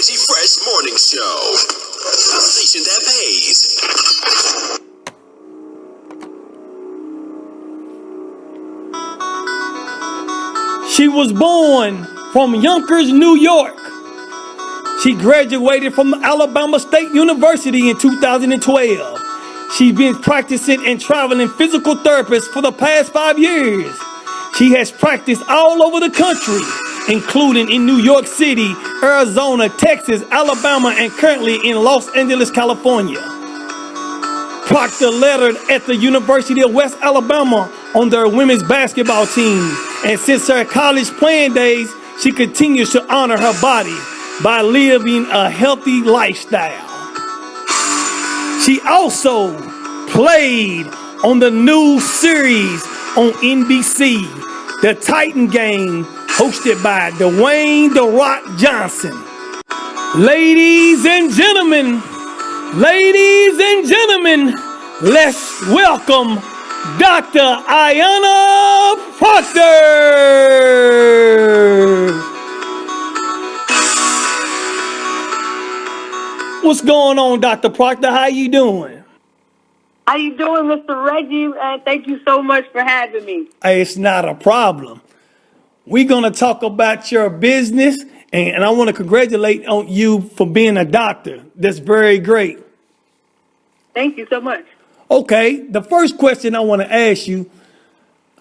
Reggie Fresh Morning Show. A station that pays. She was born from Yonkers, New York. She graduated from Alabama State University in 2012. She's been practicing and traveling physical therapist for the past 5 years. She has practiced all over the country, including in New York City, Arizona, Texas, Alabama, and currently in Los Angeles, California. Procter lettered at the University of West Alabama on their women's basketball team. And since her college playing days, she continues to honor her body by living a healthy lifestyle. She also played on the new series on NBC, The Titan Game, hosted by Dwayne "The Rock" Johnson. Ladies and gentlemen, let's welcome Dr. Ayonna Procter. What's going on, Dr. Procter? How you doing? How you doing, Mr. Reggie? Thank you so much for having me. Hey, it's not a problem. We're going to talk about your business, and I want to congratulate on you for being a doctor. That's very great. Thank you so much. Okay, the first question I want to ask you,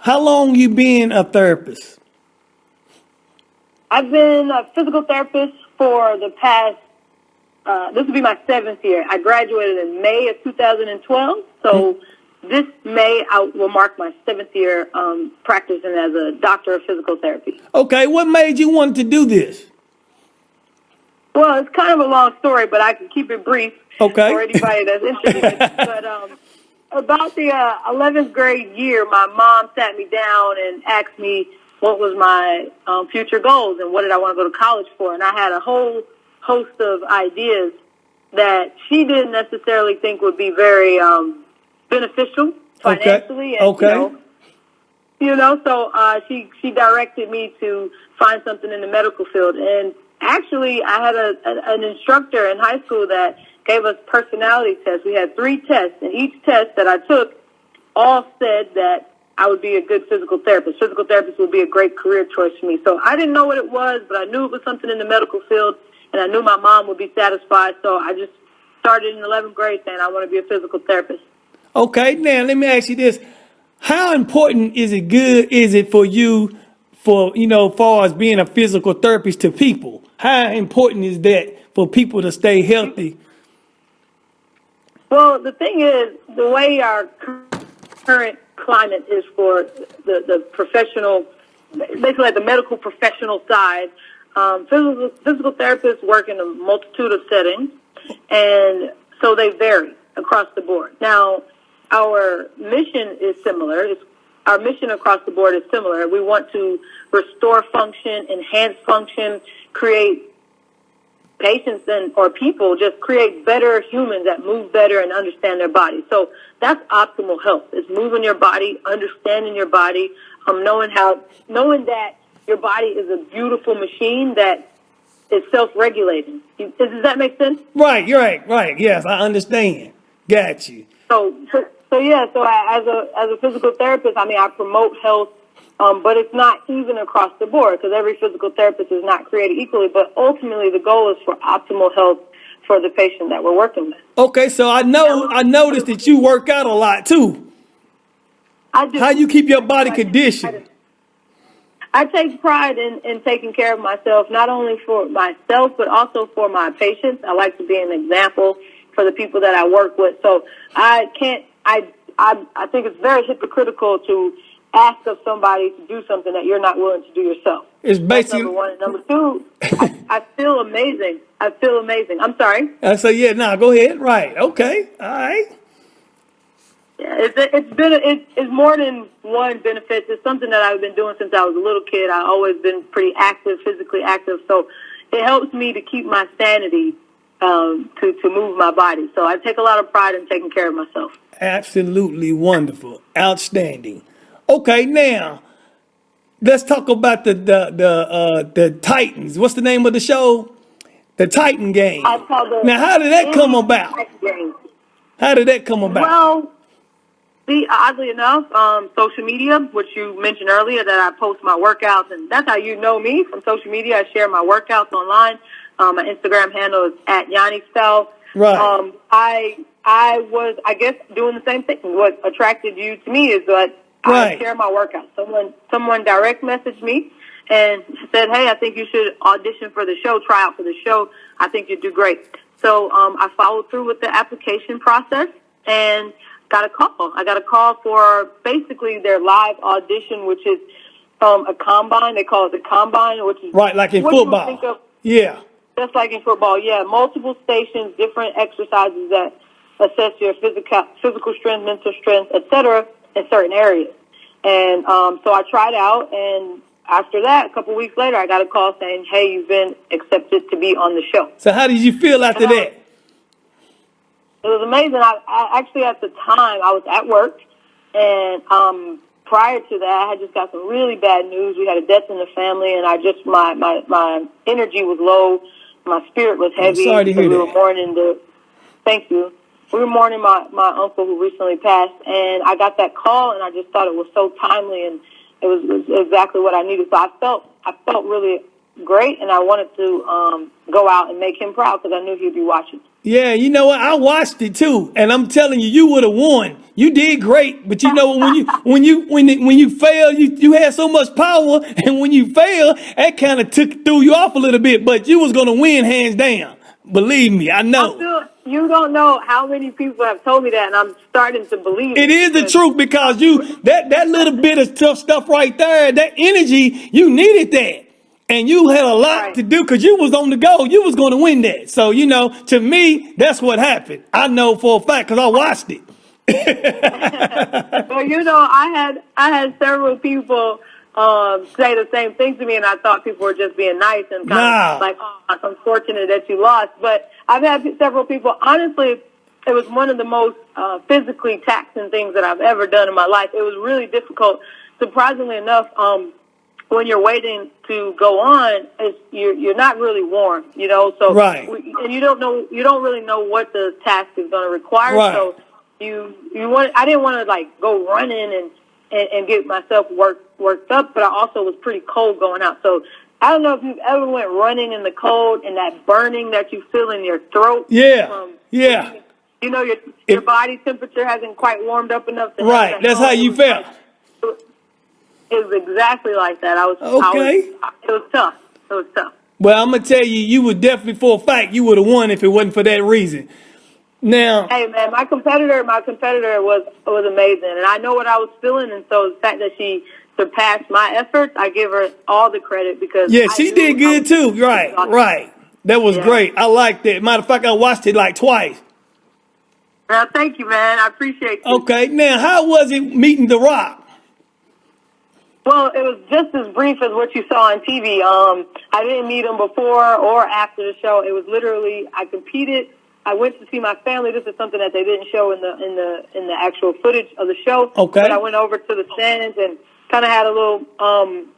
how long you been a therapist? I've been a physical therapist for the past, this will be my 7th year. I graduated in May of 2012, so this May I will mark my 7th year practicing as a doctor of physical therapy. Okay, what made you want to do this? Well, it's kind of a long story, but I can keep it brief for anybody that's interested. But about the 11th grade year, my mom sat me down and asked me what was my future goals and what did I want to go to college for. And I had a whole host of ideas that she didn't necessarily think would be very beneficial financially. And, so she directed me to find something in the medical field. And actually, I had an instructor in high school that gave us personality tests. We had 3 tests, and each test that I took all said that I would be a good physical therapist. Physical therapist would be a great career choice for me. So I didn't know what it was, but I knew it was something in the medical field, and I knew my mom would be satisfied. So I just started in 11th grade saying I want to be a physical therapist. Okay, now let me ask you this. How important is it for you far as being a physical therapist to people? How important is that for people to stay healthy? Well, the thing is, the way our current climate is for the professional, basically the medical professional side, physical therapists work in a multitude of settings, and so they vary across the board. Now, our mission is similar. Our mission across the board is similar. We want to restore function, enhance function, create patients or people, just create better humans that move better and understand their body. So that's optimal health. It's moving your body, understanding your body, knowing that your body is a beautiful machine that is self-regulating. Does that make sense? Right. Yes, I understand. Got you. So as a physical therapist, I promote health, but it's not even across the board because every physical therapist is not created equally. But ultimately, the goal is for optimal health for the patient that we're working with. Okay, so I noticed that you work out a lot too. I do. How you keep your body conditioned? I take pride in taking care of myself, not only for myself but also for my patients. I like to be an example for the people that I work with. So I think it's very hypocritical to ask of somebody to do something that you're not willing to do yourself. It's basically number one. And number two, I feel amazing. I'm sorry. Go ahead. Right. Okay. All right. Yeah, it's more than one benefit. It's something that I've been doing since I was a little kid. I've always been pretty active, physically active. So it helps me to keep my sanity, to move my body. So I take a lot of pride in taking care of myself. Absolutely wonderful. Outstanding. Okay, now let's talk about the Titans. What's the name of the show? The Titan game. I call the Now, how did that come about? game. How did that come about? Well, see, oddly enough, social media, which you mentioned earlier, that I post my workouts, and that's how you know me from social media. I share my workouts online. My Instagram handle is @YonnieStyle. Right. I was, I guess, doing the same thing. What attracted you to me is that I share my workouts. Someone direct messaged me and said, "Hey, I think you should audition for the show, try out for the show. I think you'd do great." So I followed through with the application process and got a call. I got a call for basically their live audition, which is a combine. They call it the combine, which is right, like in what football. You would think of, yeah. Just like in football, yeah. Multiple stations, different exercises that assess your physical strength, mental strength, etc. in certain areas. And so I tried out, and after that, a couple weeks later, I got a call saying, "Hey, you've been accepted to be on the show." So how did you feel after that? It was amazing. I actually, at the time, I was at work, and prior to that, I had just got some really bad news. We had a death in the family, and I just my energy was low. My spirit was heavy. I'm sorry to hear we that. were mourning thank you. We were mourning my uncle who recently passed, and I got that call, and I just thought it was so timely, and it was exactly what I needed. So I felt really great, and I wanted to go out and make him proud because I knew he'd be watching. Yeah, you know what? I watched it too, and I'm telling you, you would have won. You did great, but you know when you fail, you had so much power, and when you fail, that kind of threw you off a little bit. But you was gonna win hands down. Believe me, I know. You don't know how many people have told me that, and I'm starting to believe it. It is the truth because that little bit of tough stuff right there, that energy, you needed that. And you had a lot to do because you was on the go. You was going to win that. So, to me, that's what happened. I know for a fact because I watched it. Well, I had several people say the same thing to me, and I thought people were just being nice and kind of like, "Oh, it's unfortunate that you lost." But I've had several people. Honestly, it was one of the most physically taxing things that I've ever done in my life. It was really difficult. Surprisingly enough, when you're waiting to go on, you're not really warm, So right. And you don't really know what the task is going to require. Right. So I didn't want to like go running and get myself worked up, but I also was pretty cold going out. So I don't know if you've ever went running in the cold and that burning that you feel in your throat. Yeah. Yeah. Your body temperature hasn't quite warmed up enough. Right. That's how you felt. It was exactly like that. Okay. It was tough. It was tough. Well, I'm going to tell you, you would definitely, for a fact, you would have won if it wasn't for that reason. Now, hey man, my competitor was amazing, and I know what I was feeling, and so the fact that she surpassed my efforts, I give her all the credit because she did good too. Right. That was great. I like that. Matter of fact, I watched it like twice. Well, thank you, man. I appreciate you. Okay, now how was it meeting The Rock? Well, it was just as brief as what you saw on TV. I didn't meet him before or after the show. It was literally I competed. I went to see my family. This is something that they didn't show in the actual footage of the show. Okay. But I went over to the stands and kind of had a little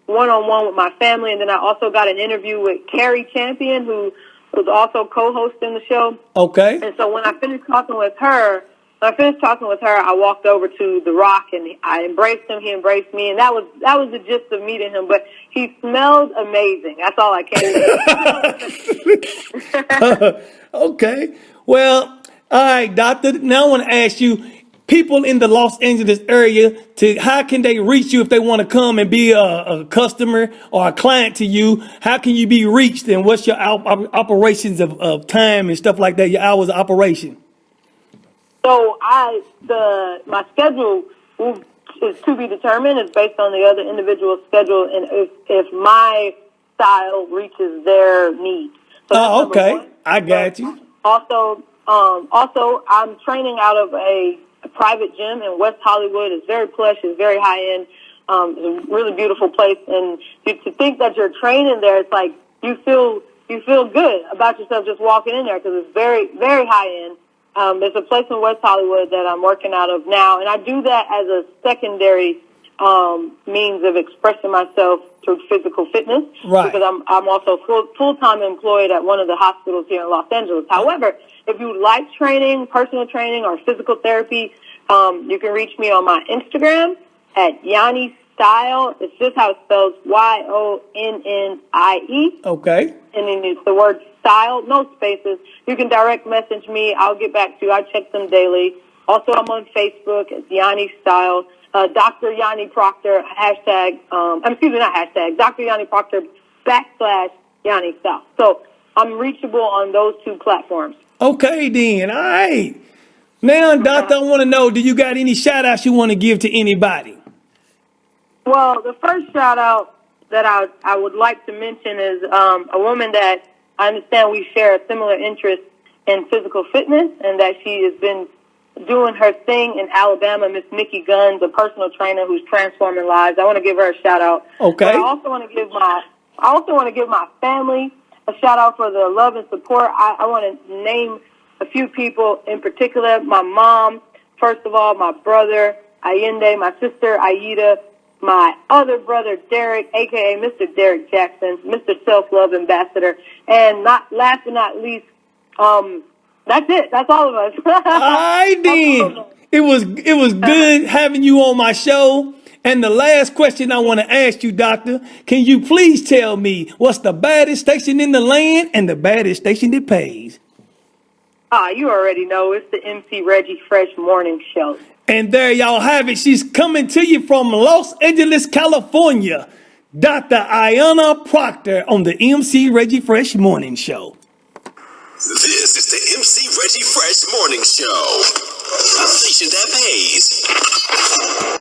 one-on-one with my family, and then I also got an interview with Carrie Champion, who was also co-hosting the show. Okay. And so when I finished talking with her, I walked over to The Rock and I embraced him. He embraced me, and that was the gist of meeting him. But he smelled amazing. That's all I can say. Okay. Well, all right, Doctor. Now I want to ask you, people in the Los Angeles area, how can they reach you if they want to come and be a customer or a client to you? How can you be reached, and what's your operations of time and stuff like that? Your hours of operation. So my schedule is to be determined. It's based on the other individual's schedule, and if my style reaches their needs. So okay. I got you. Also, I'm training out of a private gym in West Hollywood. It's very plush. It's very high end. It's a really beautiful place. And to think that you're training there, it's like you feel good about yourself just walking in there because it's very, very high end. There's a place in West Hollywood that I'm working out of now, and I do that as a secondary means of expressing myself through physical fitness. Right. Because I'm also full-time employed at one of the hospitals here in Los Angeles. However, if you like training, personal training, or physical therapy, you can reach me on my Instagram at Yanni Style. It's just how it spells YONNIE. Okay. And then it's the word style, no spaces. You can direct message me. I'll get back to you. I check them daily. Also, I'm on Facebook. It's Yanni Style. Dr. Yanni Procter, hashtag, not hashtag, Dr. Yanni Procter / Yanni Style. So I'm reachable on those two platforms. Okay, then. All right. Now, Doctor, I want to know, do you got any shout-outs you want to give to anybody? Well, the first shout-out that I would like to mention is a woman that I understand we share a similar interest in physical fitness, and that she has been doing her thing in Alabama, Miss Mickey Guns, a personal trainer who's transforming lives. I want to give her a shout-out. Okay. But I also want to give my family a shout-out for the love and support. I want to name a few people in particular. My mom, first of all, my brother, Ayonna, my sister, Aida, my other brother, Derek, a.k.a. Mr. Derek Jackson, Mr. Self-Love Ambassador, and last but not least, that's it. That's all of us. All right, then. It was good having you on my show. And the last question I want to ask you, Doctor, can you please tell me what's the baddest station in the land and the baddest station that pays? You already know. It's the MC Reggie Fresh Morning Show. And there y'all have it. She's coming to you from Los Angeles, California. Dr. Ayonna Procter on the MC Reggie Fresh Morning Show. This is the MC Reggie Fresh Morning Show, a station that pays.